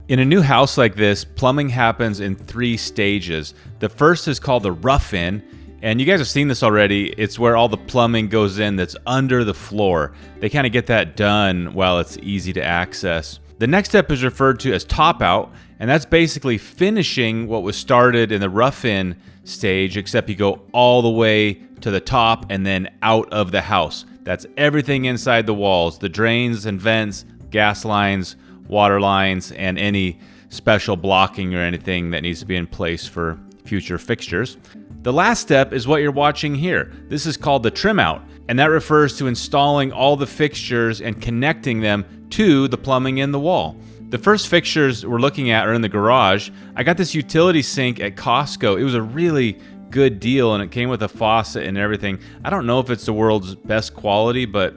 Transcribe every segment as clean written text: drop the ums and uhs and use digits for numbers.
In a new house like this, plumbing happens in 3 stages. The first is called the rough-in, and you guys have seen this already. It's where all the plumbing goes in that's under the floor. They kind of get that done while it's easy to access. The next step is referred to as top-out, and that's basically finishing what was started in the rough-in stage, except you go all the way to the top and then out of the house. That's everything inside the walls, the drains and vents, gas lines, water lines, and any special blocking or anything that needs to be in place for future fixtures. The last step is what you're watching here. This is called the trim out, and that refers to installing all the fixtures and connecting them to the plumbing in the wall. The first fixtures we're looking at are in the garage. I got this utility sink at Costco. It was a really good deal, and it came with a faucet and everything. I don't know if it's the world's best quality, but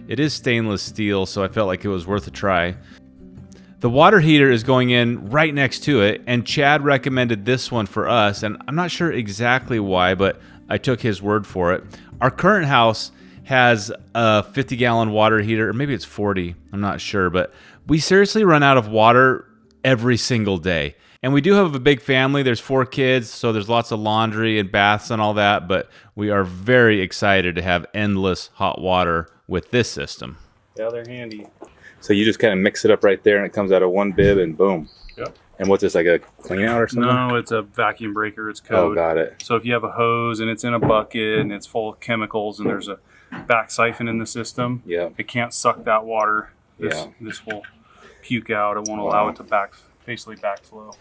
it is stainless steel, so I felt like it was worth a try. The water heater is going in right next to it, and Chad recommended this one for us, and I'm not sure exactly why, but I took his word for it. Our current house has a 50-gallon water heater, or maybe it's 40, I'm not sure, but we seriously run out of water every single day. And we do have a big family. There's 4 kids, so there's lots of laundry and baths and all that, but we are very excited to have endless hot water with this system. Yeah, they're handy. So you just kind of mix it up right there and it comes out of one bib and boom. Yep. And what's this, like a clean out or something? No, it's a vacuum breaker. It's code. Oh, got it. So if you have a hose and it's in a bucket and it's full of chemicals and there's a back siphon in the system, it can't suck that water. This will puke out. It won't allow it to basically backflow.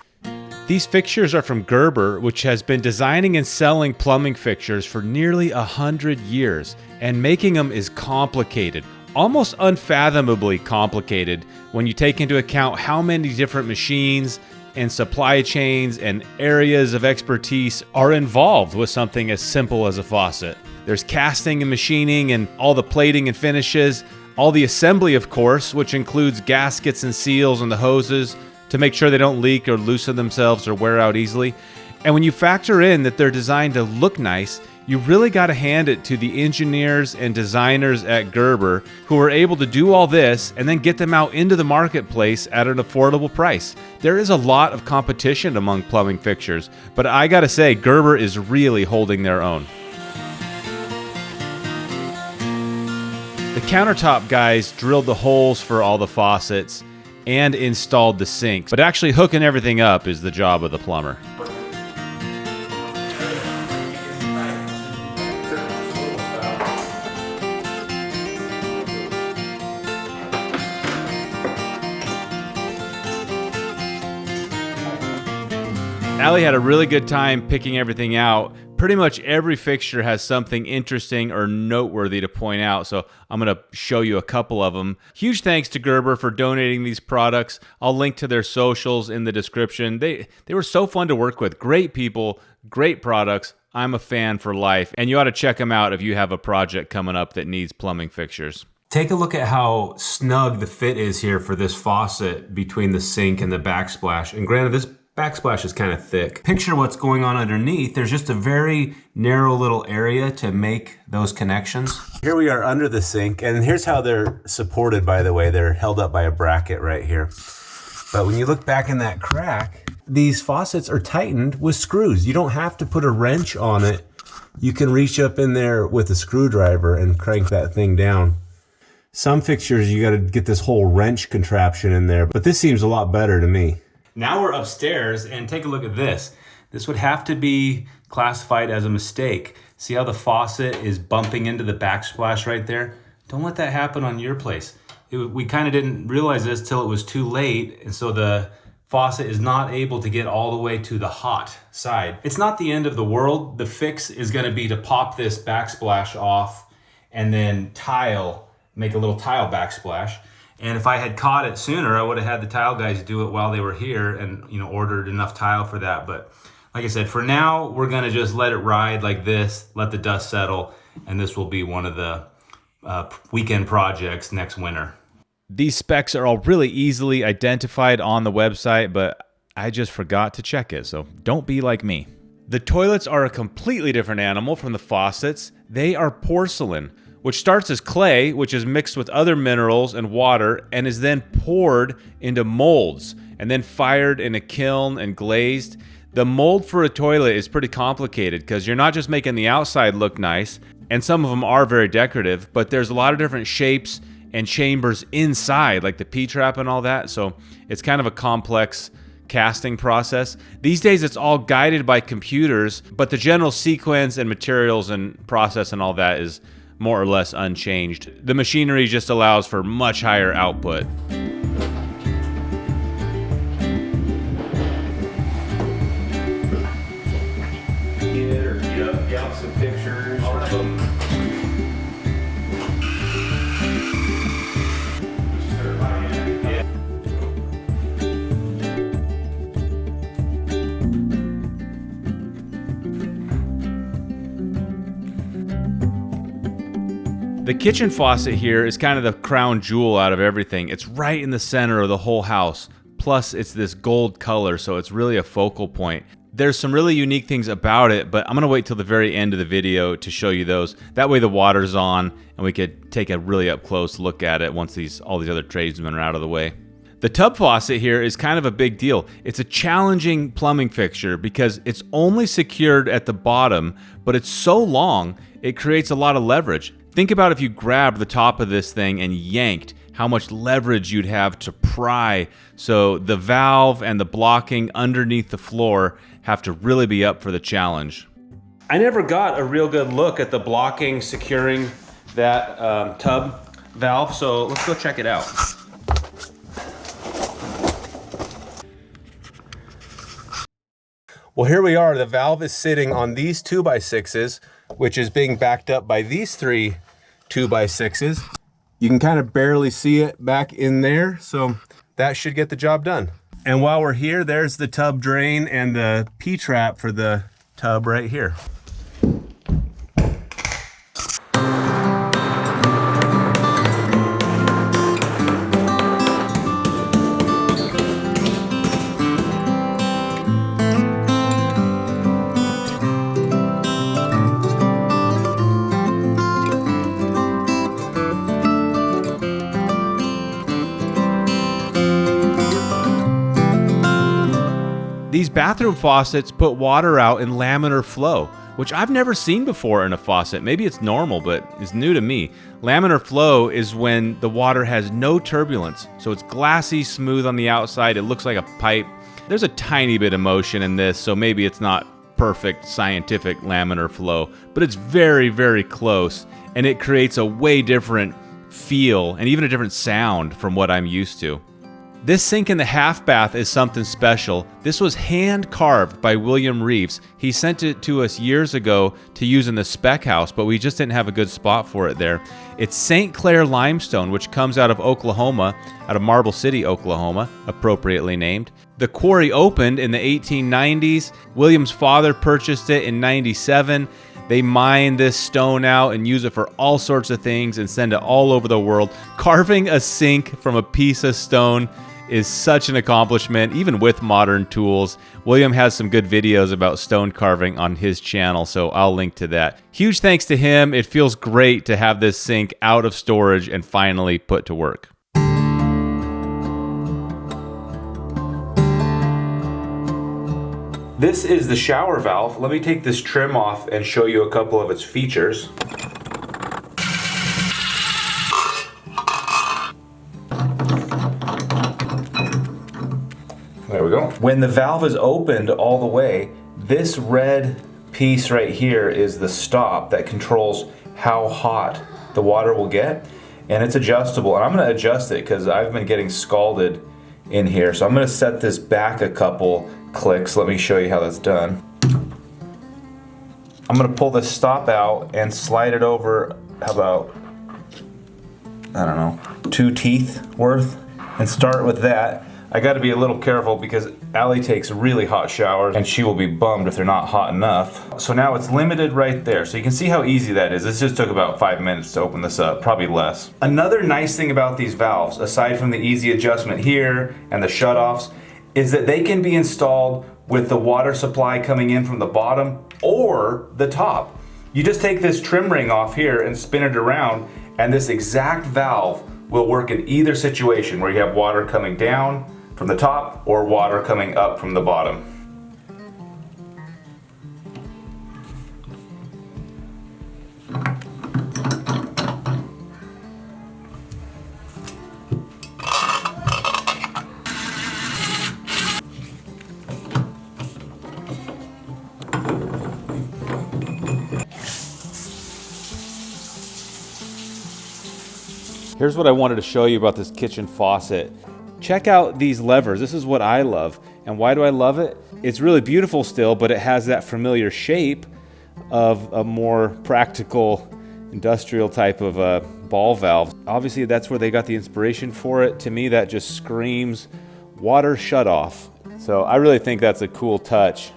These fixtures are from Gerber, which has been designing and selling plumbing fixtures for nearly 100 years. And making them is complicated. Almost unfathomably complicated when you take into account how many different machines and supply chains and areas of expertise are involved with something as simple as a faucet. There's casting and machining and all the plating and finishes, all the assembly, of course, which includes gaskets and seals on the hoses to make sure they don't leak or loosen themselves or wear out easily. And when you factor in that they're designed to look nice, you really got to hand it to the engineers and designers at Gerber who were able to do all this and then get them out into the marketplace at an affordable price. There is a lot of competition among plumbing fixtures, but I got to say, Gerber is really holding their own. The countertop guys drilled the holes for all the faucets and installed the sinks, but actually hooking everything up is the job of the plumber. Allie had a really good time picking everything out. Pretty much every fixture has something interesting or noteworthy to point out, so I'm going to show you a couple of them. Huge thanks to Gerber for donating these products. I'll link to their socials in the description. They were so fun to work with. Great people, great products. I'm a fan for life, and you ought to check them out if you have a project coming up that needs plumbing fixtures. Take a look at how snug the fit is here for this faucet between the sink and the backsplash. And granted, this backsplash is kind of thick. Picture what's going on underneath. There's just a very narrow little area to make those connections. Here we are under the sink, and here's how they're supported, by the way. They're held up by a bracket right here. But when you look back in that crack, these faucets are tightened with screws. You don't have to put a wrench on it. You can reach up in there with a screwdriver and crank that thing down. Some fixtures, you got to get this whole wrench contraption in there, but this seems a lot better to me. Now we're upstairs, and take a look at this. This would have to be classified as a mistake. See how the faucet is bumping into the backsplash right there? Don't let that happen on your place. We kind of didn't realize this till it was too late, and so the faucet is not able to get all the way to the hot side. It's not the end of the world. The fix is going to be to pop this backsplash off and then make a little tile backsplash. And if I had caught it sooner, I would have had the tile guys do it while they were here and, ordered enough tile for that. But like I said, for now, we're going to just let it ride like this, let the dust settle, and this will be one of the weekend projects next winter. These specs are all really easily identified on the website, but I just forgot to check it, so don't be like me. The toilets are a completely different animal from the faucets. They are porcelain, which starts as clay, which is mixed with other minerals and water and is then poured into molds. and then fired in a kiln and glazed. The mold for a toilet is pretty complicated because you're not just making the outside look nice, and some of them are very decorative, but there's a lot of different shapes and chambers inside, like the P-trap and all that, so it's kind of a complex casting process. These days it's all guided by computers, but the general sequence and materials and process and all that is more or less unchanged. The machinery just allows for much higher output. Get out some pictures. The kitchen faucet here is kind of the crown jewel out of everything. It's right in the center of the whole house. Plus, it's this gold color, so it's really a focal point. There's some really unique things about it, but I'm gonna wait till the very end of the video to show you those. That way the water's on and we could take a really up close look at it once all these other tradesmen are out of the way. The tub faucet here is kind of a big deal. It's a challenging plumbing fixture because it's only secured at the bottom, but it's so long, it creates a lot of leverage. Think about if you grabbed the top of this thing and yanked, how much leverage you'd have to pry. So the valve and the blocking underneath the floor have to really be up for the challenge. I never got a real good look at the blocking securing that tub valve, so let's go check it out. Well, here we are. The valve is sitting on these 2x6s, which is being backed up by these 3 2x6s. You can kind of barely see it back in there, so that should get the job done. And while we're here, there's the tub drain and the P-trap for the tub right here. These bathroom faucets put water out in laminar flow, which I've never seen before in a faucet. Maybe it's normal, but it's new to me. Laminar flow is when the water has no turbulence, so it's glassy, smooth on the outside. It looks like a pipe. There's a tiny bit of motion in this, so maybe it's not perfect scientific laminar flow, but it's very, very close, and it creates a way different feel and even a different sound from what I'm used to. This sink in the half bath is something special. This was hand carved by William Reeves. He sent it to us years ago to use in the spec house, but we just didn't have a good spot for it there. It's St. Clair limestone, which comes out of Oklahoma, out of Marble City, Oklahoma, appropriately named. The quarry opened in the 1890s. William's father purchased it in 97. They mine this stone out and use it for all sorts of things and send it all over the world. Carving a sink from a piece of stone is such an accomplishment, even with modern tools. William has some good videos about stone carving on his channel, so I'll link to that. Huge thanks to him. It feels great to have this sink out of storage and finally put to work. This is the shower valve. Let me take this trim off and show you a couple of its features. There we go. When the valve is opened all the way, this red piece right here is the stop that controls how hot the water will get, and it's adjustable. And I'm going to adjust it because I've been getting scalded in here. So I'm going to set this back a couple clicks. Let me show you how that's done. I'm going to pull this stop out and slide it over about, I don't know, 2 teeth worth, and start with that. I got to be a little careful because Allie takes really hot showers and she will be bummed if they're not hot enough. So now it's limited right there. So you can see how easy that is. This just took about 5 minutes to open this up, probably less. Another nice thing about these valves, aside from the easy adjustment here and the shutoffs, is that they can be installed with the water supply coming in from the bottom or the top. You just take this trim ring off here and spin it around, and this exact valve will work in either situation where you have water coming down from the top or water coming up from the bottom. Here's what I wanted to show you about this kitchen faucet. Check out these levers. This is what I love. And why do I love it? It's really beautiful still, but it has that familiar shape of a more practical industrial type of ball valve. Obviously that's where they got the inspiration for it. To me that just screams water shutoff. So I really think that's a cool touch.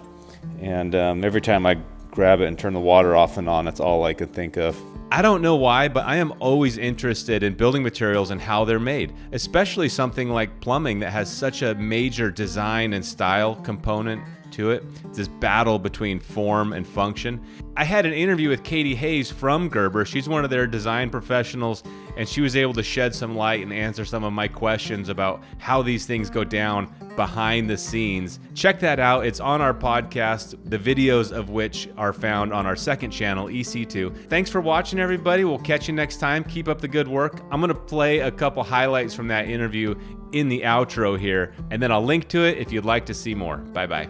And every time I grab it and turn the water off and on, that's all I could think of. I don't know why, but I am always interested in building materials and how they're made, especially something like plumbing that has such a major design and style component to it. It's this battle between form and function. I had an interview with Katie Hayes from Gerber. She's one of their design professionals, and she was able to shed some light and answer some of my questions about how these things go down behind the scenes. Check that out. It's on our podcast, the videos of which are found on our second channel, EC2. Thanks for watching, everybody. We'll catch you next time. Keep up the good work. I'm going to play a couple highlights from that interview in the outro here, and then I'll link to it if you'd like to see more. Bye-bye.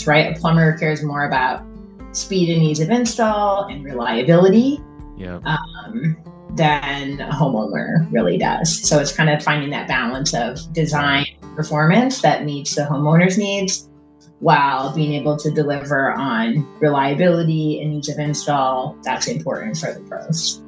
Right? A plumber cares more about speed and ease of install and reliability than a homeowner really does. So it's kind of finding that balance of design performance that meets the homeowner's needs while being able to deliver on reliability and ease of install. That's important for the pros.